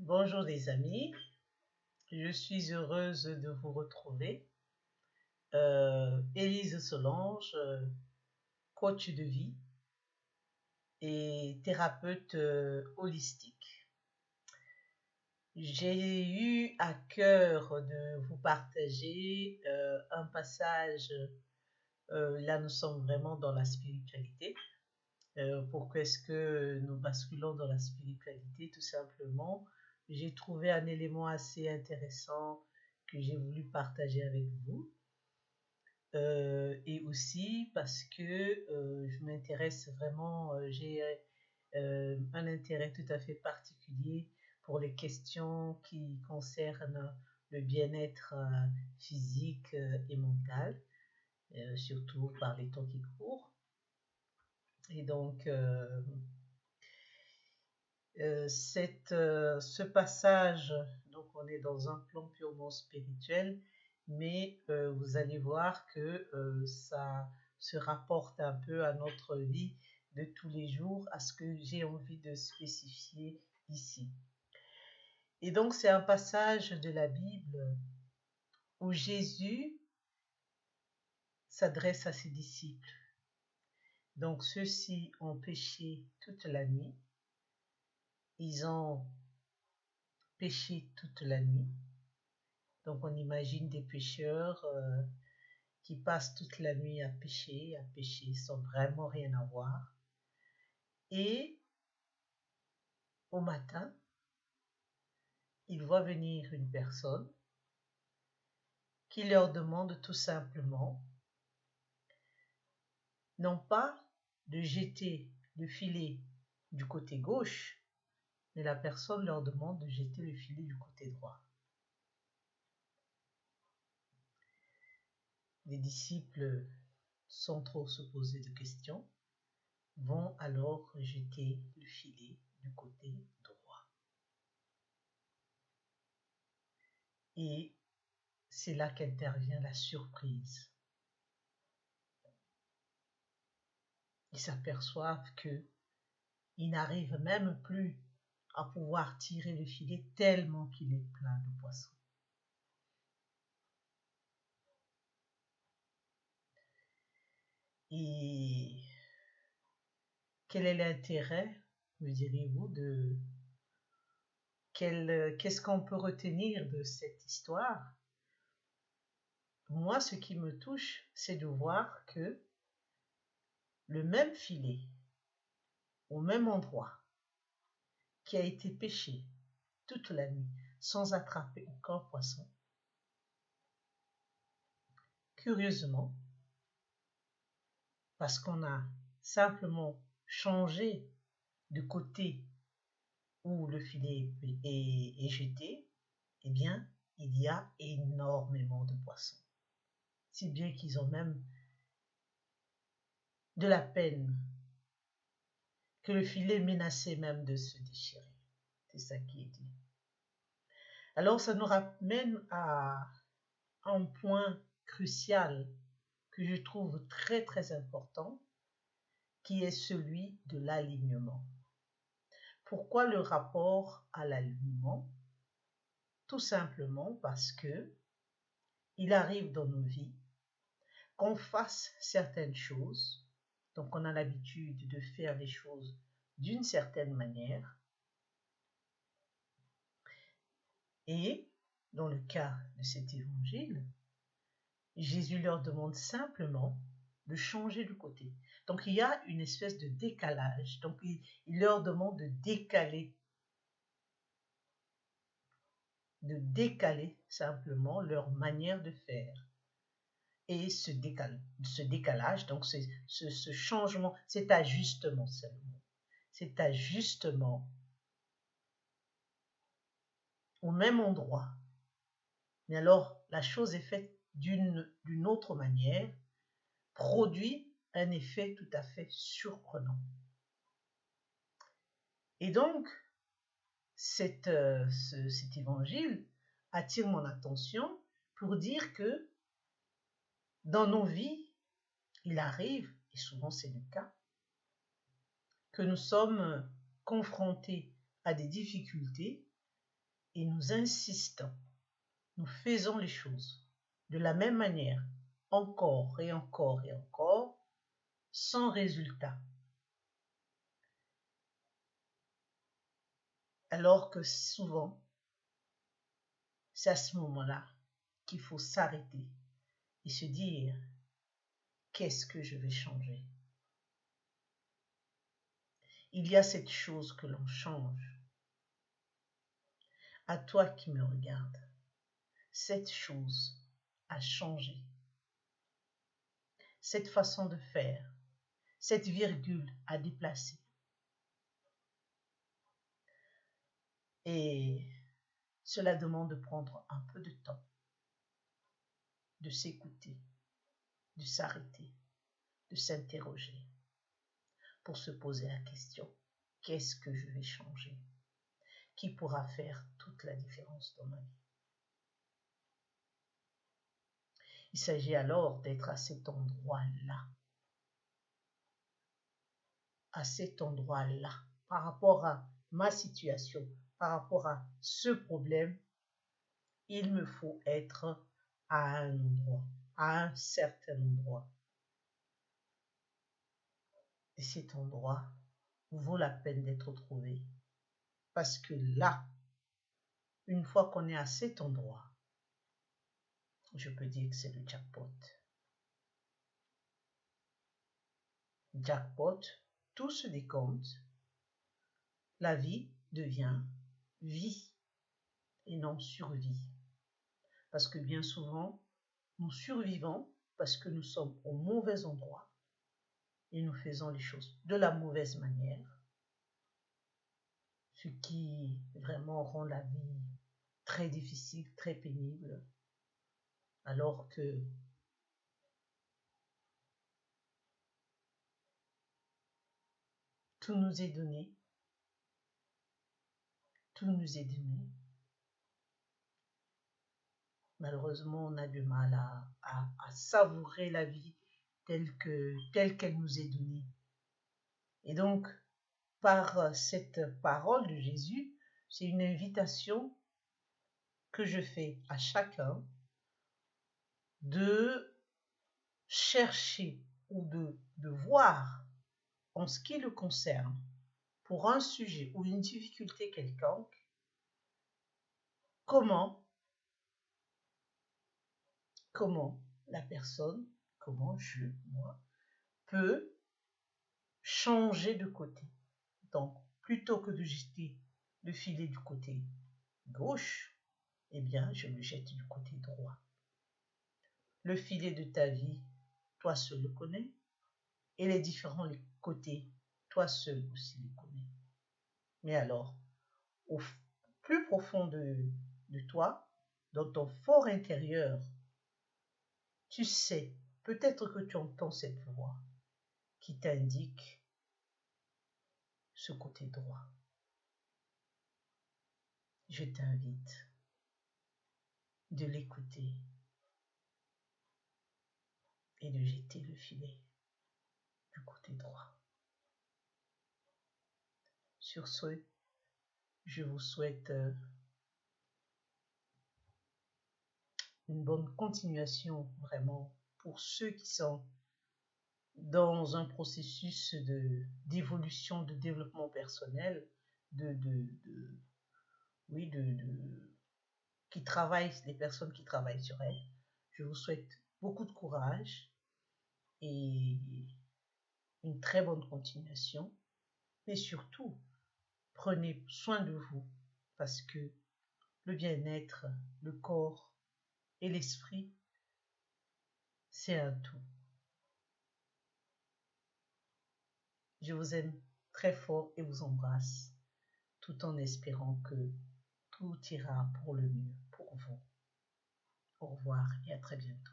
Bonjour les amis, je suis heureuse de vous retrouver. Élise Solange, coach de vie et thérapeute holistique. J'ai eu à cœur de vous partager un passage, là nous sommes vraiment dans la spiritualité. Pourquoi est-ce que nous basculons dans la spiritualité? Tout simplement, j'ai trouvé un élément assez intéressant que j'ai voulu partager avec vous. Et aussi parce que je m'intéresse vraiment, j'ai un intérêt tout à fait particulier pour les questions qui concernent le bien-être physique et mental, surtout par les temps qui courent. Et donc, ce passage, donc on est dans un plan purement spirituel, mais vous allez voir que ça se rapporte un peu à notre vie de tous les jours, à ce que j'ai envie de spécifier ici. Et donc c'est un passage de la Bible où Jésus s'adresse à ses disciples. Donc ceux-ci ont péché toute la nuit. Ils ont péché toute la nuit. Donc on imagine des pécheurs qui passent toute la nuit à pécher, sans vraiment rien avoir. Et au matin, il voit venir une personne qui leur demande tout simplement, non pas de jeter le filet du côté gauche, mais la personne leur demande de jeter le filet du côté droit. Les disciples, sans trop se poser de questions, vont alors jeter le filet du côté droit. Et c'est là qu'intervient la surprise. Ils s'aperçoivent qu'ils n'arrivent même plus à pouvoir tirer le filet tellement qu'il est plein de poissons. Et quel est l'intérêt, me direz-vous, qu'est-ce qu'on peut retenir de cette histoire? Moi, ce qui me touche, c'est de voir que le même filet, au même endroit, qui a été pêché toute la nuit sans attraper aucun poisson, curieusement, parce qu'on a simplement changé de côté où le filet est jeté, eh bien, il y a énormément de poissons. Si bien qu'ils ont même de la peine, que le filet menaçait même de se déchirer. C'est ça qui est dit. Alors, ça nous ramène à un point crucial que je trouve très très important, qui est celui de l'alignement. Pourquoi le rapport à l'alignement? Tout simplement parce que il arrive dans nos vies qu'on fasse certaines choses, donc on a l'habitude de faire les choses d'une certaine manière, et dans le cas de cet évangile, Jésus leur demande simplement de changer de côté. Donc il y a une espèce de décalage, donc il leur demande de décaler simplement leur manière de faire. Et ce décalage, donc ce changement, cet ajustement, c'est le mot. Cet ajustement au même endroit. Mais alors, la chose est faite d'une autre manière, produit un effet tout à fait surprenant. Et donc, cet évangile attire mon attention pour dire que dans nos vies, il arrive, et souvent c'est le cas, que nous sommes confrontés à des difficultés et nous insistons, nous faisons les choses de la même manière, encore et encore et encore, sans résultat. Alors que souvent, c'est à ce moment-là qu'il faut s'arrêter et se dire, qu'est-ce que je vais changer? Il y a cette chose que l'on change. À toi qui me regardes, cette chose a changé. Cette façon de faire, cette virgule a déplacé. Et cela demande de prendre un peu de temps, de s'écouter, de s'arrêter, de s'interroger pour se poser la question, qu'est-ce que je vais changer? Qui pourra faire toute la différence dans ma vie? Il s'agit alors d'être à cet endroit-là, par rapport à ma situation, par rapport à ce problème, il me faut être à un endroit, à un certain endroit. Et cet endroit vaut la peine d'être trouvé. Parce que là, une fois qu'on est à cet endroit, je peux dire que c'est le jackpot. Jackpot, tout se décompte. La vie devient vie et non survie. Parce que bien souvent, nous survivons parce que nous sommes au mauvais endroit et nous faisons les choses de la mauvaise manière, ce qui vraiment rend la vie très difficile, très pénible, alors que tout nous est donné, tout nous est donné. Malheureusement, on a du mal à savourer la vie telle qu'elle nous est donnée. Et donc, par cette parole de Jésus, c'est une invitation que je fais à chacun de chercher ou de voir en ce qui le concerne, pour un sujet ou une difficulté quelconque, comment la personne, comment moi, peut changer de côté. Donc, plutôt que de jeter le filet du côté gauche, eh bien, je le jette du côté droit. Le filet de ta vie, toi seul le connais, et les différents côtés, toi seul aussi les connais. Mais alors, au plus profond de toi, dans ton fort intérieur, tu sais, peut-être que tu entends cette voix qui t'indique ce côté droit. Je t'invite de l'écouter et de jeter le filet du côté droit. Sur ce, je vous souhaite une bonne continuation vraiment pour ceux qui sont dans un processus d'évolution, de développement personnel, qui travaillent, des personnes qui travaillent sur elles. Je vous souhaite beaucoup de courage et une très bonne continuation. Mais surtout, prenez soin de vous parce que le bien-être, le corps et l'esprit, c'est un tout. Je vous aime très fort et vous embrasse, tout en espérant que tout ira pour le mieux pour vous. Au revoir et à très bientôt.